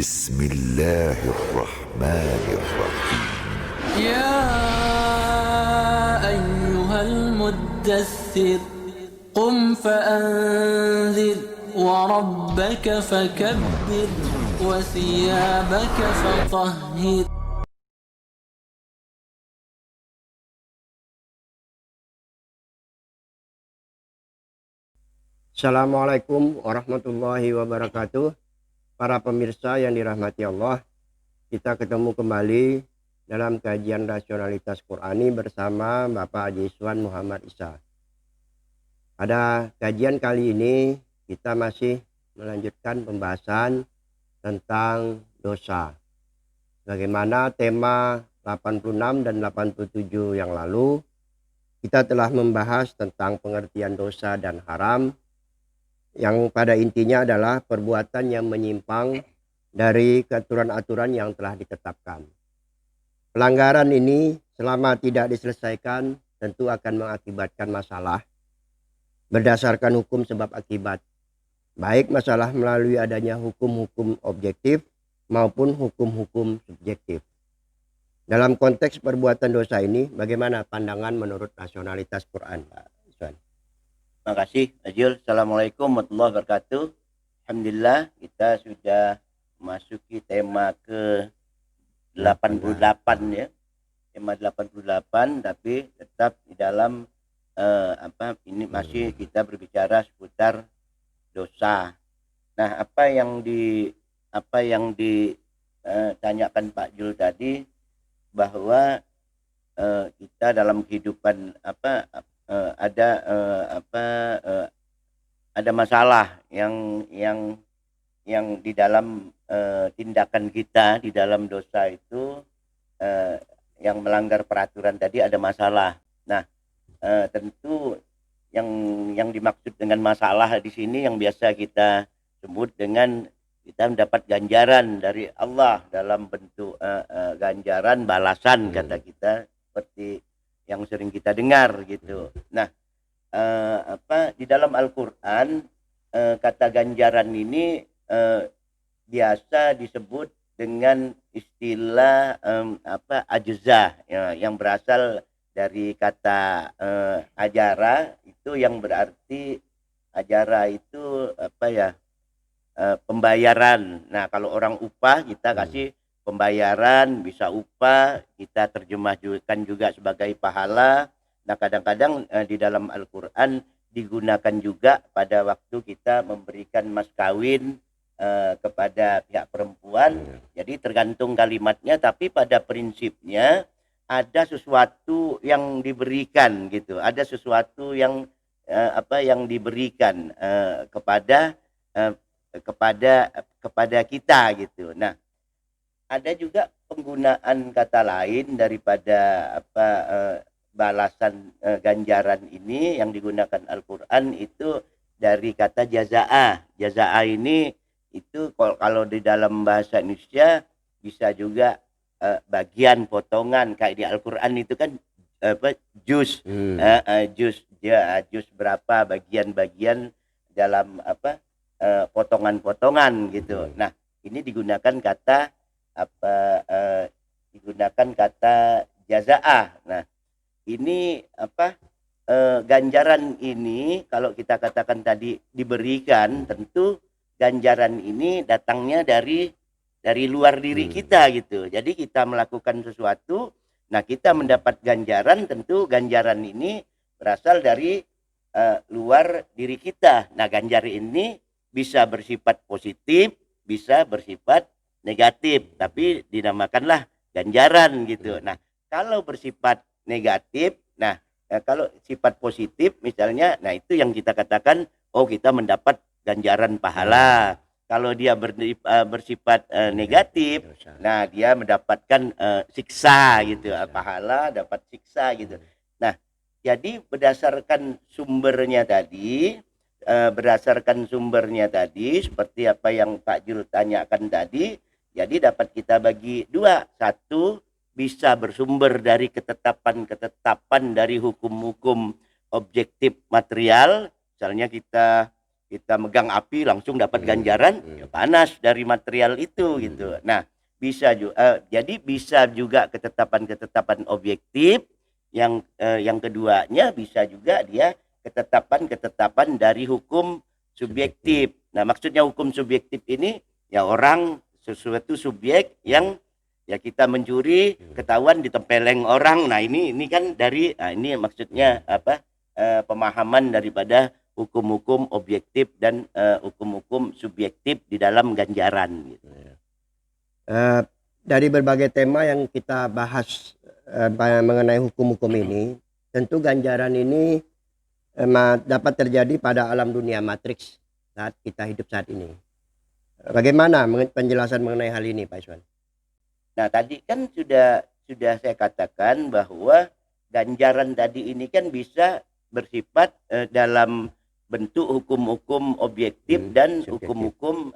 بسم الله الرحمن الرحيم يا أيها المدثر قم فأنذر وربك فكبر وثيابك فطهر. Assalamualaikum warahmatullahi wabarakatuh. Para pemirsa yang dirahmati Allah, kita ketemu kembali dalam kajian rasionalitas Qurani bersama Bapak Haji Iswan Muhammad Isa. Pada kajian kali ini kita masih melanjutkan pembahasan tentang dosa. Bagaimana tema 86 dan 87 yang lalu kita telah membahas tentang pengertian dosa dan haram, yang pada intinya adalah perbuatan yang menyimpang dari aturan-aturan yang telah ditetapkan. Pelanggaran ini selama tidak diselesaikan tentu akan mengakibatkan masalah berdasarkan hukum sebab akibat, baik masalah melalui adanya hukum-hukum objektif maupun hukum-hukum subjektif. Dalam konteks perbuatan dosa ini, bagaimana pandangan menurut rasionalitas Quran, Pak Iswan? Terima kasih, Najul. Assalamualaikum warahmatullahi wabarakatuh. Alhamdulillah, kita sudah memasuki tema ke 88 ya. Tema 88, tapi tetap di dalam ini masih kita berbicara seputar dosa. Nah, apa yang ditanyakan Pak Jul tadi, bahwa kita dalam kehidupan ada masalah yang di dalam tindakan kita di dalam dosa itu, yang melanggar peraturan tadi ada masalah. Nah, tentu yang dimaksud dengan masalah di sini yang biasa kita sebut dengan kita mendapat ganjaran dari Allah dalam bentuk ganjaran balasan, kata kita, seperti yang sering kita dengar gitu. Nah, di dalam Al-Quran kata ganjaran ini biasa disebut dengan istilah ajza, ya, yang berasal dari kata ajara, itu yang berarti ajara itu pembayaran. Nah, kalau orang upah kita kasih pembayaran, bisa upah, kita terjemahkan juga sebagai pahala. Nah, kadang-kadang di dalam Al-Quran digunakan juga pada waktu kita memberikan mas kawin kepada pihak perempuan. Jadi tergantung kalimatnya, tapi pada prinsipnya ada sesuatu yang diberikan gitu, ada sesuatu yang yang diberikan kepada kita gitu. Nah, ada juga penggunaan kata lain daripada balasan ganjaran ini yang digunakan Al-Quran itu dari kata jaza'ah. Jaza'ah ini itu kalau di dalam bahasa Indonesia bisa juga bagian, potongan, kayak di Al-Quran itu kan juz, juz berapa bagian-bagian dalam potongan-potongan gitu. Nah, ini digunakan kata jaza'ah. Nah, ini ganjaran ini kalau kita katakan tadi diberikan, tentu ganjaran ini datangnya dari luar diri kita gitu. Jadi kita melakukan sesuatu, nah kita mendapat ganjaran, tentu ganjaran ini berasal dari luar diri kita. Nah, ganjaran ini bisa bersifat positif, bisa bersifat negatif, tapi dinamakanlah ganjaran gitu. Nah, kalau bersifat negatif, nah kalau sifat positif misalnya, nah itu yang kita katakan, oh kita mendapat ganjaran pahala. Kalau dia bersifat negatif, nah dia mendapatkan siksa gitu, pahala dapat siksa gitu. Nah, jadi berdasarkan sumbernya tadi, seperti apa yang Pak Jul tanyakan tadi, jadi dapat kita bagi dua. Satu, bisa bersumber dari ketetapan dari hukum-hukum objektif material. Misalnya kita kita megang api langsung dapat ganjaran, ya panas dari material itu gitu. Nah, bisa juga jadi bisa juga ketetapan-ketetapan objektif, yang keduanya bisa juga dia ketetapan-ketetapan dari hukum subjektif. Nah, maksudnya hukum subjektif ini ya orang sesuatu subjek yang ya kita mencuri ketahuan ditempeleng orang. Nah, ini kan dari ini maksudnya apa? Pemahaman daripada hukum-hukum objektif dan hukum-hukum subjektif di dalam ganjaran gitu. Dari berbagai tema yang kita bahas mengenai hukum-hukum ini, tentu ganjaran ini dapat terjadi pada alam dunia matriks saat kita hidup saat ini. Bagaimana penjelasan mengenai hal ini, Pak Iswan? Nah, tadi kan sudah saya katakan bahwa ganjaran tadi ini kan bisa bersifat dalam bentuk hukum-hukum objektif dan hukum-hukum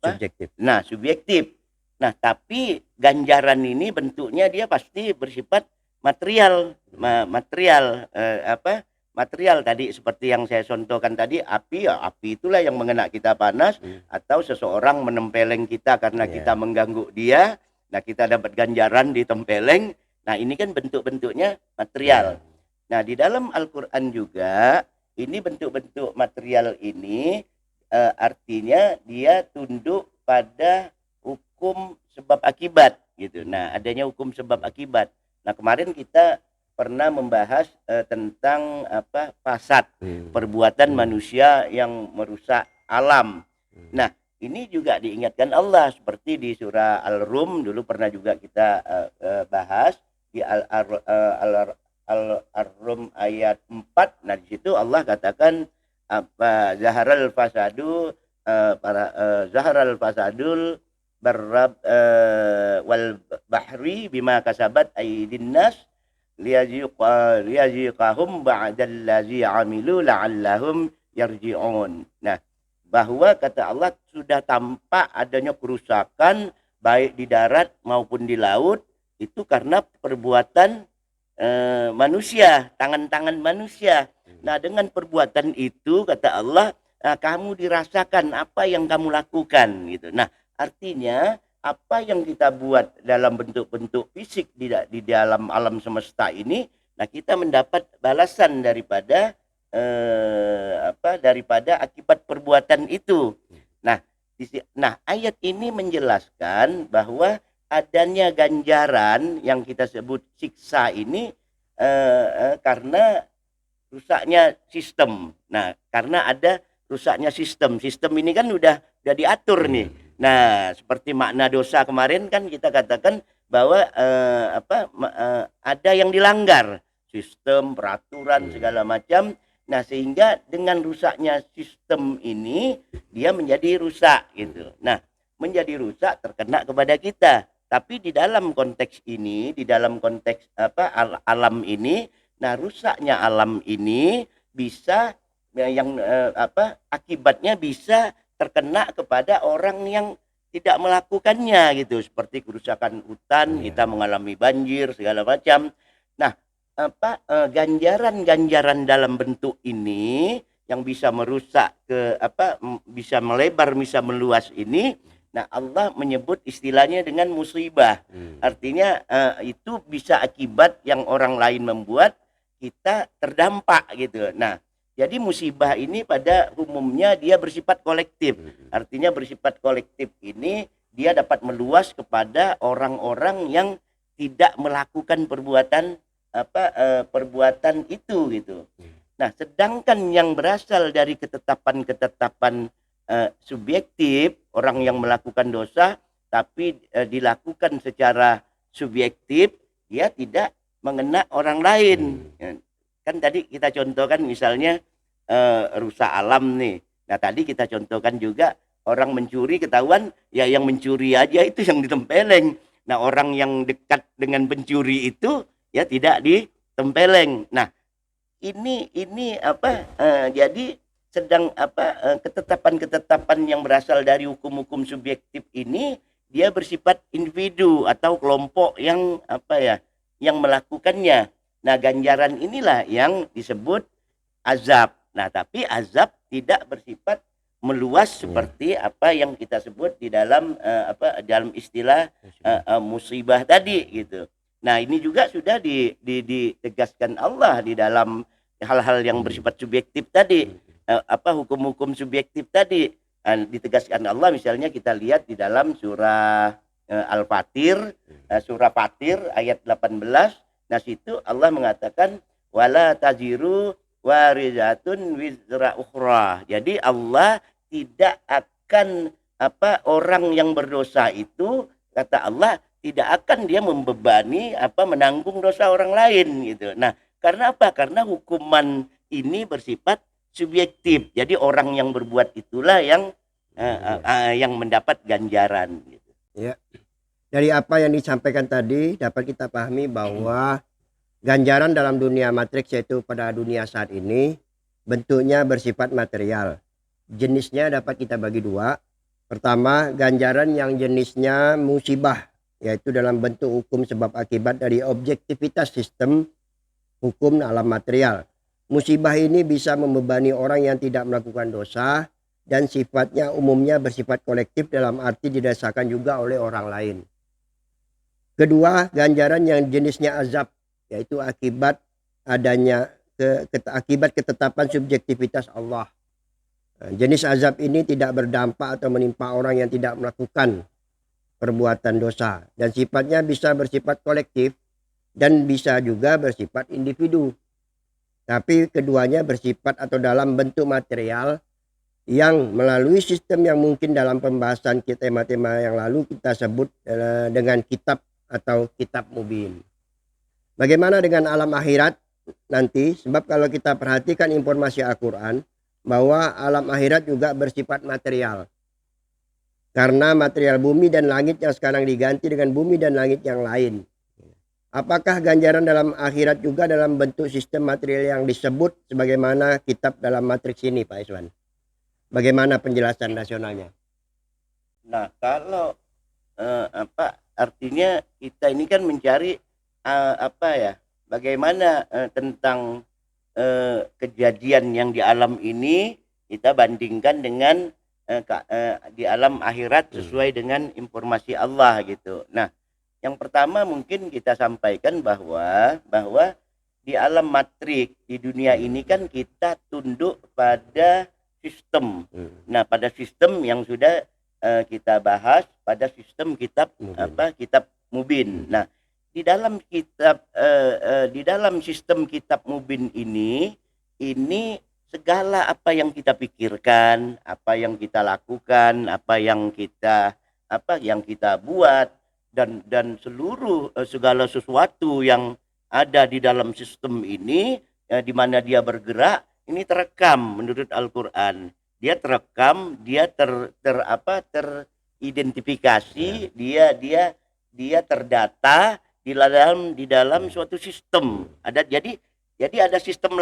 subjektif. Nah, subjektif. Nah, tapi ganjaran ini bentuknya dia pasti bersifat material, material tadi seperti yang saya contohkan tadi, api ya api itulah yang mengena kita panas, atau seseorang menempeleng kita karena kita mengganggu dia, nah kita dapat ganjaran ditempeleng. Nah, ini kan bentuk-bentuknya material. Nah, di dalam Al-Qur'an juga ini bentuk-bentuk material ini artinya dia tunduk pada hukum sebab akibat gitu. Nah, adanya hukum sebab akibat. Nah, kemarin kita pernah membahas tentang fasad, perbuatan manusia yang merusak alam. Nah, ini juga diingatkan Allah seperti di surah Al-Rum dulu pernah juga kita bahas di Al-Rum ayat 4. Nah, di situ Allah katakan zaharal fasadul barrab wal bahri bima kasabat aydin nas liyaziqahum ba'dallazi amilu la'allahum yarji'un. Nah, bahwa kata Allah sudah tampak adanya kerusakan baik di darat maupun di laut itu karena perbuatan manusia, tangan-tangan manusia. Nah, dengan perbuatan itu kata Allah, kamu dirasakan apa yang kamu lakukan gitu. Nah, artinya apa yang kita buat dalam bentuk-bentuk fisik di dalam alam semesta ini, nah kita mendapat balasan daripada daripada akibat perbuatan itu. Nah, ayat ini menjelaskan bahwa adanya ganjaran yang kita sebut siksa ini karena rusaknya sistem. Nah, karena ada rusaknya sistem. Sistem ini kan udah diatur nih. Nah, seperti makna dosa kemarin kan kita katakan bahwa ada yang dilanggar, sistem, peraturan segala macam. Nah, sehingga dengan rusaknya sistem ini dia menjadi rusak gitu. Nah, menjadi rusak terkena kepada kita. Tapi di dalam konteks ini, di dalam konteks alam ini, nah rusaknya alam ini bisa akibatnya bisa terkena kepada orang yang tidak melakukannya gitu, seperti kerusakan hutan, kita mengalami banjir segala macam. Nah, ganjaran-ganjaran dalam bentuk ini yang bisa merusak bisa melebar, bisa meluas ini, nah Allah menyebut istilahnya dengan musibah. Artinya itu bisa akibat yang orang lain membuat kita terdampak gitu. Nah, jadi musibah ini pada umumnya dia bersifat kolektif. Artinya bersifat kolektif ini dia dapat meluas kepada orang-orang yang tidak melakukan perbuatan itu gitu. Nah, sedangkan yang berasal dari ketetapan-ketetapan subjektif, orang yang melakukan dosa tapi dilakukan secara subjektif, dia tidak mengena orang lain. Kan tadi kita contohkan misalnya rusak alam nih. Nah, tadi kita contohkan juga orang mencuri ketahuan, ya yang mencuri aja itu yang ditempeleng. Nah, orang yang dekat dengan pencuri itu ya tidak ditempeleng. Nah, ini jadi sedang ketetapan-ketetapan yang berasal dari hukum-hukum subjektif ini dia bersifat individu atau kelompok yang yang melakukannya. Nah, ganjaran inilah yang disebut azab. Nah, tapi azab tidak bersifat meluas seperti apa yang kita sebut di dalam dalam istilah musibah tadi gitu. Nah, ini juga sudah ditegaskan Allah di dalam hal-hal yang bersifat subjektif tadi, hukum-hukum subjektif tadi. Ditegaskan Allah, misalnya kita lihat di dalam surah Al-Fatir, surah Fatir ayat 18. Nah, situ Allah mengatakan wala taziru warizatun wizra ukhra. Jadi Allah tidak akan orang yang berdosa itu, kata Allah, tidak akan dia membebani menanggung dosa orang lain gitu. Nah, karena apa? Karena hukuman ini bersifat subjektif. Jadi orang yang berbuat itulah yang mendapat ganjaran gitu. Ya. Dari apa yang disampaikan tadi dapat kita pahami bahwa ganjaran dalam dunia matriks, yaitu pada dunia saat ini, bentuknya bersifat material. Jenisnya dapat kita bagi dua. Pertama, ganjaran yang jenisnya musibah, yaitu dalam bentuk hukum sebab akibat dari objektivitas sistem hukum alam material. Musibah ini bisa membebani orang yang tidak melakukan dosa dan sifatnya umumnya bersifat kolektif dalam arti dirasakan juga oleh orang lain. Kedua, ganjaran yang jenisnya azab, yaitu akibat adanya akibat ketetapan subjektivitas Allah. Jenis azab ini tidak berdampak atau menimpa orang yang tidak melakukan perbuatan dosa dan sifatnya bisa bersifat kolektif dan bisa juga bersifat individu. Tapi keduanya bersifat atau dalam bentuk material yang melalui sistem yang mungkin dalam pembahasan tema-tema yang lalu kita sebut dengan kitab atau kitab mubin. Bagaimana dengan alam akhirat nanti? Sebab kalau kita perhatikan informasi Al-Quran, bahwa alam akhirat juga bersifat material. Karena material bumi dan langit yang sekarang diganti dengan bumi dan langit yang lain. Apakah ganjaran dalam akhirat juga dalam bentuk sistem material yang disebut sebagaimana kitab dalam matriks ini, Pak Iswan? Bagaimana penjelasan nasionalnya? Nah, kalau artinya kita ini kan mencari bagaimana tentang kejadian yang di alam ini kita bandingkan dengan di alam akhirat sesuai dengan informasi Allah gitu. Nah, yang pertama mungkin kita sampaikan bahwa di alam matrik di dunia ini kan kita tunduk pada sistem. Nah, pada sistem yang sudah kita bahas pada sistem kitab kitab mubin. Nah, di dalam kitab di dalam sistem kitab mubin ini segala apa yang kita pikirkan, apa yang kita lakukan, apa yang kita buat dan seluruh segala sesuatu yang ada di dalam sistem ini di mana dia bergerak ini terekam menurut Al-Qur'an. Dia terekam, dia teridentifikasi, dia terdata di dalam suatu sistem. Jadi ada sistem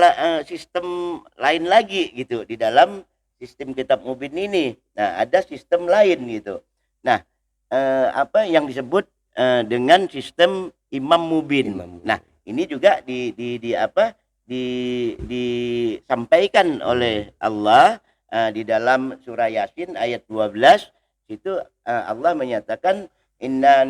lain lagi gitu di dalam sistem kitab mubin ini. Nah, ada sistem lain gitu. Nah, yang disebut dengan sistem imam mubin. Nah, ini juga disampaikan oleh Allah di dalam surah Yasin ayat 12. Itu Allah menyatakan inna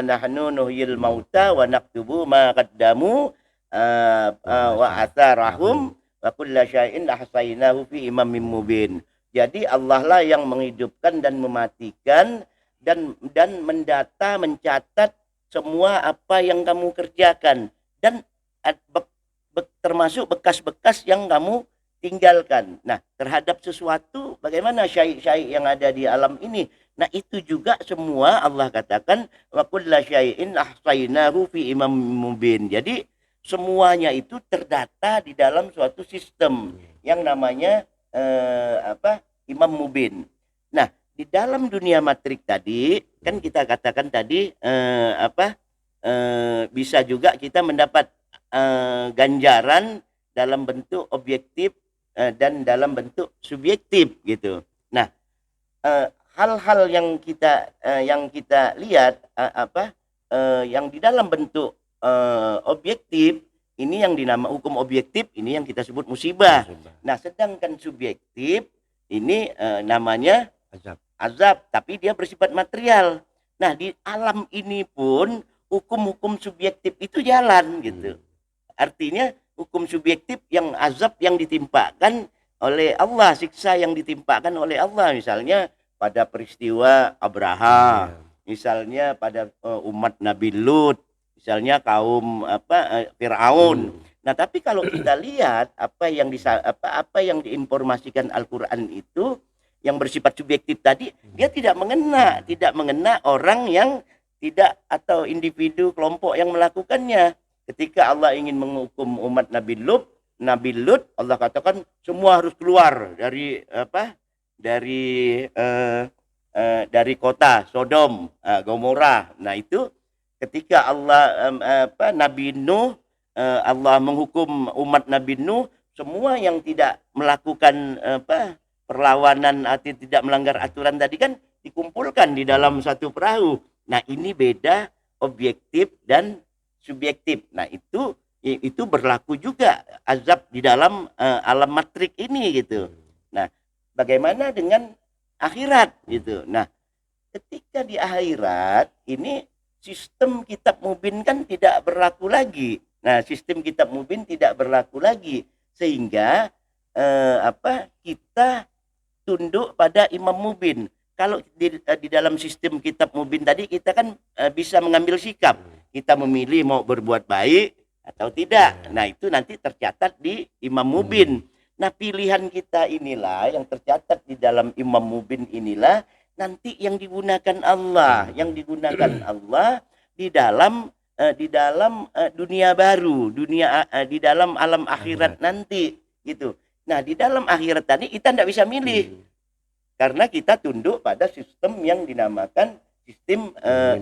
nahnu nuhyil mauta wa naktubu ma qaddamu wa atharahum wa kulla syai'in ahsaynahu fi imamin mubin. Jadi Allah lah yang menghidupkan dan mematikan dan mendata, mencatat semua apa yang kamu kerjakan dan termasuk bekas-bekas yang kamu tinggalkan. Nah, terhadap sesuatu bagaimana syai' yang ada di alam ini. Nah, itu juga semua Allah katakan wa kulla syai'in ahsaynahu fi imamin mubin. Jadi semuanya itu terdata di dalam suatu sistem yang namanya imam mubin. Nah, di dalam dunia matrik tadi kan kita katakan tadi bisa juga kita mendapat ganjaran dalam bentuk objektif dan dalam bentuk subjektif gitu. Nah, hal-hal yang kita lihat yang di dalam bentuk objektif ini yang dinama hukum objektif, ini yang kita sebut musibah. Nah, sedangkan subjektif ini namanya Azab. azab, tapi dia bersifat material. Nah, di alam ini pun hukum-hukum subjektif itu jalan gitu. Artinya hukum subjektif yang azab yang ditimpakan oleh Allah, siksa yang ditimpakan oleh Allah, misalnya pada peristiwa Abraha, misalnya pada umat Nabi Lut, misalnya kaum Firaun. Nah, tapi kalau kita lihat apa yang diinformasikan Al-Qur'an itu yang bersifat subjektif tadi, dia tidak mengena orang yang tidak atau individu kelompok yang melakukannya. Ketika Allah ingin menghukum umat Nabi Lut, Allah katakan semua harus keluar dari kota Sodom, Gomora. Nah, itu ketika Nabi Nuh, Allah menghukum umat Nabi Nuh, semua yang tidak melakukan perlawanan atau tidak melanggar aturan tadi kan dikumpulkan di dalam satu perahu. Nah, ini beda objektif dan subjektif. Nah, itu berlaku juga azab di dalam alam matrik ini gitu. Nah, bagaimana dengan akhirat gitu. Nah, ketika di akhirat ini sistem kitab mubin kan tidak berlaku lagi. Nah, sistem kitab mubin tidak berlaku lagi sehingga kita tunduk pada imam mubin. Kalau di dalam sistem kitab mubin tadi kita kan bisa mengambil sikap. Kita memilih mau berbuat baik atau tidak. Nah, itu nanti tercatat di imam mubin. Nah, pilihan kita inilah yang tercatat di dalam imam mubin inilah nanti yang digunakan Allah, di dalam dunia baru, di dalam alam akhirat nanti gitu. Nah, di dalam akhirat tadi kita tidak bisa milih. Karena kita tunduk pada sistem yang dinamakan sistem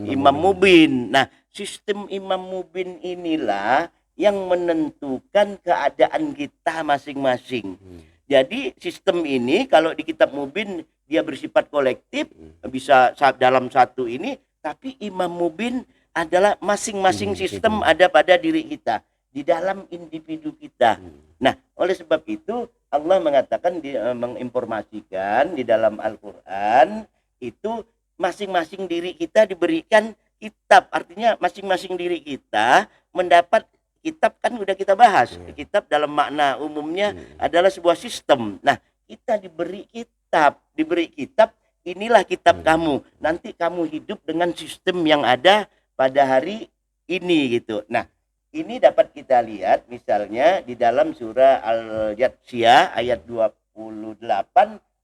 imam mubin. Nah, sistem imam mubin inilah yang menentukan keadaan kita masing-masing. Jadi sistem ini kalau di kitab mubin dia bersifat kolektif, bisa dalam satu ini, tapi imam mubin adalah masing-masing sistem ada pada diri kita, di dalam individu kita. Nah, oleh sebab itu Allah mengatakan menginformasikan di dalam Al-Qur'an itu masing-masing diri kita diberikan kitab. Artinya masing-masing diri kita mendapat kitab, kan udah kita bahas. Kitab dalam makna umumnya adalah sebuah sistem. Nah, kita diberi kitab, inilah kitab kamu. Nanti kamu hidup dengan sistem yang ada pada hari ini gitu. Nah, ini dapat kita lihat misalnya di dalam surah Al-Jathiyah ayat 28,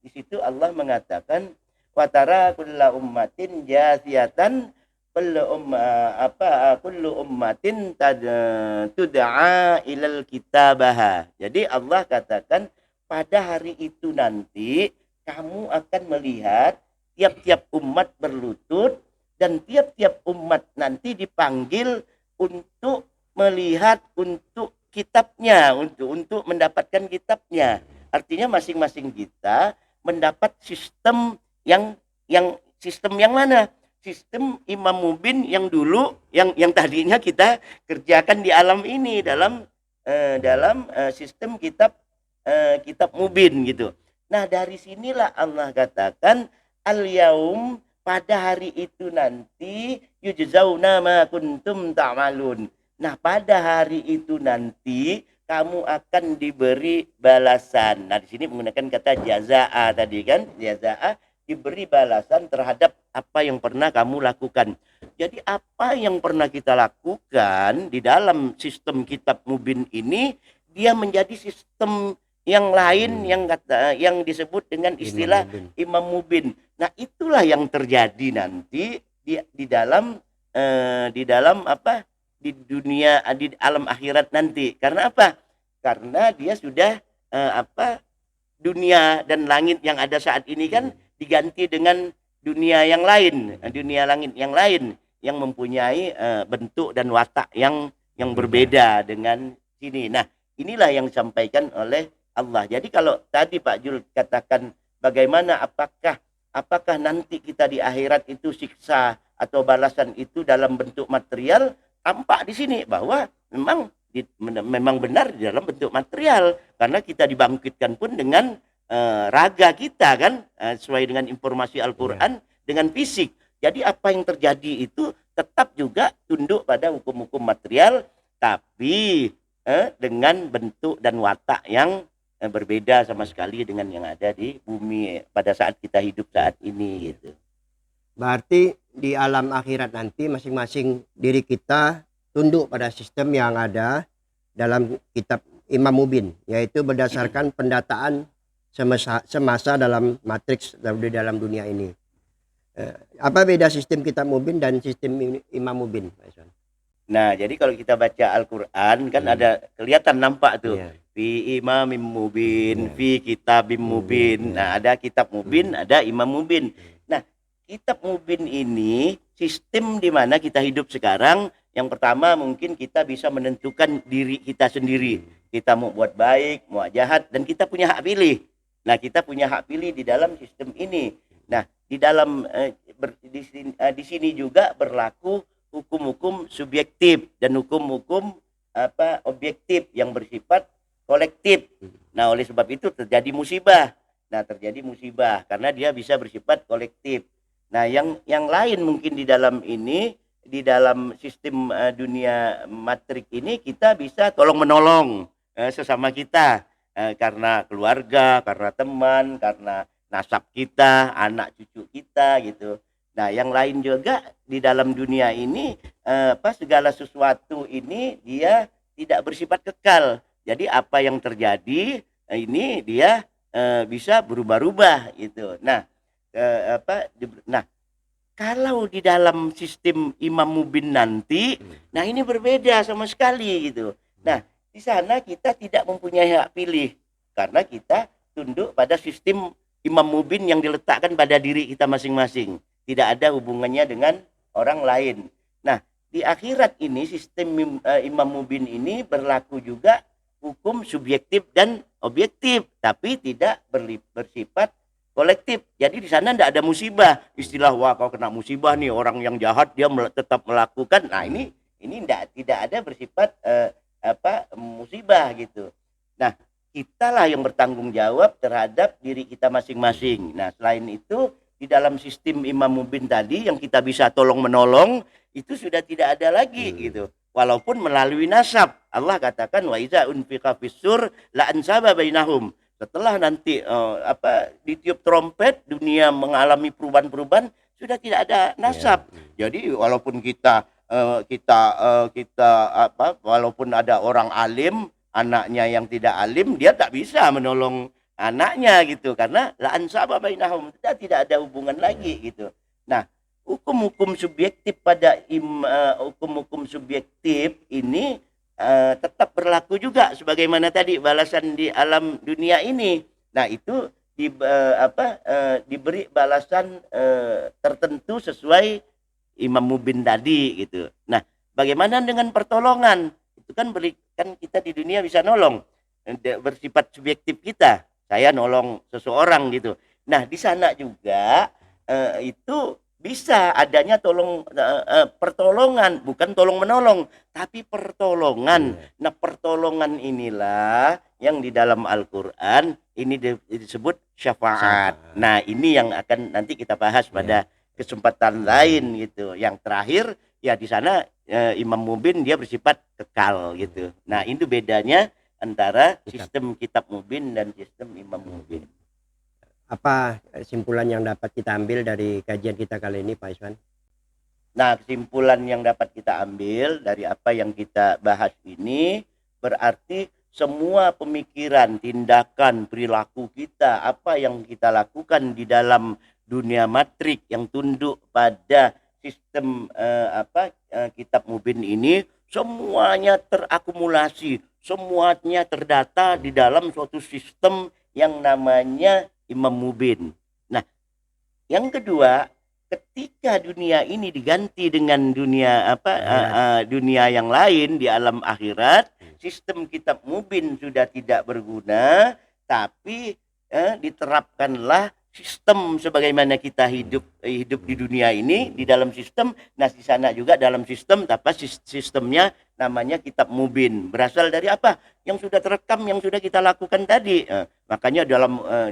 di situ Allah mengatakan watara kulla ummatin jasiyatan kullu ummatin tud'a ilal kitabaha. Jadi Allah katakan pada hari itu nanti kamu akan melihat tiap-tiap umat berlutut dan tiap-tiap umat nanti dipanggil untuk melihat untuk kitabnya, untuk mendapatkan kitabnya. Artinya masing-masing kita mendapat sistem yang sistem yang mana? Sistem imam mubin yang dulu yang tadinya kita kerjakan di alam ini dalam sistem kitab mubin gitu. Nah, dari sinilah Allah katakan al-yaum, pada hari itu nanti yujzauna ma kuntum ta'malun. Nah, pada hari itu nanti kamu akan diberi balasan. Nah, di sini menggunakan kata jazaa tadi kan, jazaa, diberi balasan terhadap apa yang pernah kamu lakukan. Jadi apa yang pernah kita lakukan di dalam sistem kitab mubin ini, dia menjadi sistem yang lain yang disebut dengan istilah imam mubin. Nah, itulah yang terjadi nanti di dalam di dunia, di alam akhirat nanti. Karena apa? Karena dia sudah dunia dan langit yang ada saat ini kan diganti dengan dunia yang lain, dunia langit yang lain yang mempunyai bentuk dan watak yang berbeda dengan sini. Nah, inilah yang disampaikan oleh Allah. Jadi kalau tadi Pak Jul katakan bagaimana apakah nanti kita di akhirat itu siksa atau balasan itu dalam bentuk material, tampak di sini bahwa memang memang benar di dalam bentuk material, karena kita dibangkitkan pun dengan raga kita kan, sesuai dengan informasi Al-Quran dengan fisik. Jadi apa yang terjadi itu tetap juga tunduk pada hukum-hukum material, tapi dengan bentuk dan watak yang berbeda sama sekali dengan yang ada di bumi pada saat kita hidup saat ini gitu. Berarti di alam akhirat nanti masing-masing diri kita tunduk pada sistem yang ada dalam kitab Imam Mubin, yaitu berdasarkan pendataan semasa dalam matriks di dalam dunia ini. Apa beda sistem kitab Mubin dan sistem Imam Mubin, Pak Iswan? Nah, jadi kalau kita baca Al-Quran kan ada kelihatan nampak tuh. Iya. Fi imamim mubin, fi kitabim mubin. Nah, ada kitab mubin, ada imam mubin. Nah, kitab mubin ini sistem di mana kita hidup sekarang. Yang pertama mungkin kita bisa menentukan diri kita sendiri. Kita mau buat baik, mau jahat, dan kita punya hak pilih. Nah, kita punya hak pilih di dalam sistem ini. Nah, di dalam di sini juga berlaku hukum-hukum subjektif dan hukum-hukum objektif yang bersifat kolektif. Nah, oleh sebab itu terjadi musibah. Nah, terjadi musibah karena dia bisa bersifat kolektif. Nah, yang lain mungkin di dalam ini, di dalam sistem dunia matrik ini, kita bisa tolong menolong sesama kita karena keluarga, karena teman, karena nasab kita, anak cucu kita gitu. Nah, yang lain juga di dalam dunia ini segala sesuatu ini dia tidak bersifat kekal. Jadi apa yang terjadi ini dia bisa berubah-ubah gitu. Nah, kalau di dalam sistem Imam Mubin nanti, nah ini berbeda sama sekali gitu. Nah, di sana kita tidak mempunyai hak pilih karena kita tunduk pada sistem Imam Mubin yang diletakkan pada diri kita masing-masing. Tidak ada hubungannya dengan orang lain. Nah, di akhirat ini sistem Imam Mubin ini berlaku juga hukum subjektif dan objektif, tapi tidak bersifat kolektif. Jadi di sana tidak ada musibah. Istilah wah kau kena musibah nih, orang yang jahat dia tetap melakukan. Nah, ini tidak ada bersifat musibah gitu. Nah, kitalah yang bertanggung jawab terhadap diri kita masing-masing. Nah, selain itu di dalam sistem Imam Mubin tadi yang kita bisa tolong menolong itu sudah tidak ada lagi gitu. Walaupun melalui nasab. Allah katakan wa iza unfiqa fis-sur la ansaba bainahum. Setelah nanti ditiup trompet, dunia mengalami perubahan-perubahan, sudah tidak ada nasab. Jadi walaupun kita walaupun ada orang alim, anaknya yang tidak alim, dia tak bisa menolong anaknya gitu, karena la ansaba bainahum, tidak ada hubungan lagi gitu. Nah, hukum-hukum subjektif pada hukum-hukum subjektif ini tetap berlaku juga sebagaimana tadi balasan di alam dunia ini. Nah, itu diberi balasan tertentu sesuai Imam Mubin tadi gitu. Nah, bagaimana dengan pertolongan? Itu kan kita di dunia bisa nolong, bersifat subjektif kita. Saya nolong seseorang gitu. Nah, di sana juga itu bisa adanya pertolongan, bukan tolong menolong, tapi pertolongan. Nah, pertolongan inilah yang di dalam Al-Quran ini disebut syafaat. Nah, ini yang akan nanti kita bahas pada kesempatan lain gitu. Yang terakhir ya di sana Imam Mubin dia bersifat kekal gitu. Nah, itu bedanya antara sistem kitab Mubin dan sistem Imam Mubin. Apa kesimpulan yang dapat kita ambil dari kajian kita kali ini, Pak Iswan? Nah, kesimpulan yang dapat kita ambil dari apa yang kita bahas ini berarti semua pemikiran, tindakan, perilaku kita, apa yang kita lakukan di dalam dunia matrik yang tunduk pada sistem kitab Mubin ini, semuanya terakumulasi, semuanya terdata di dalam suatu sistem yang namanya Imam Mubin. Nah, yang kedua, ketika dunia ini diganti dengan dunia dunia yang lain di alam akhirat, sistem kitab Mubin sudah tidak berguna, tapi diterapkanlah sistem sebagaimana kita hidup di dunia ini di dalam sistem. Nah, di sana juga dalam sistem, tapi sistemnya namanya kitab mubin. Berasal dari apa? Yang sudah terekam, yang sudah kita lakukan tadi. Makanya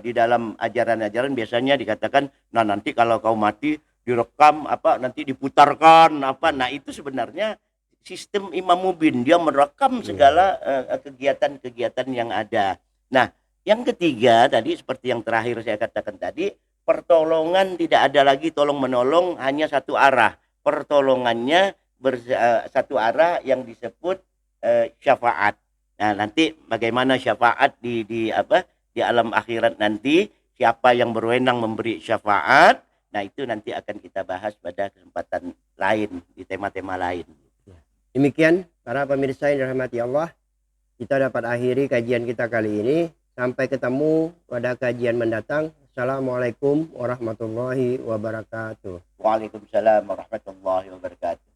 di dalam ajaran-ajaran biasanya dikatakan, nah nanti kalau kau mati direkam apa, nanti diputarkan apa. Nah itu sebenarnya sistem Imam Mubin. Dia merekam segala kegiatan-kegiatan yang ada. Nah yang ketiga tadi seperti yang terakhir saya katakan tadi, pertolongan tidak ada lagi tolong menolong, hanya satu arah. Pertolongannya satu arah yang disebut syafaat. Nah, nanti bagaimana syafaat di alam akhirat nanti, siapa yang berwenang memberi syafaat. Nah, itu nanti akan kita bahas pada kesempatan lain di tema-tema lain. Demikian para pemirsa yang dirahmati Allah, kita dapat akhiri kajian kita kali ini. Sampai ketemu pada kajian mendatang. Assalamualaikum warahmatullahi wabarakatuh. Waalaikumsalam warahmatullahi wabarakatuh.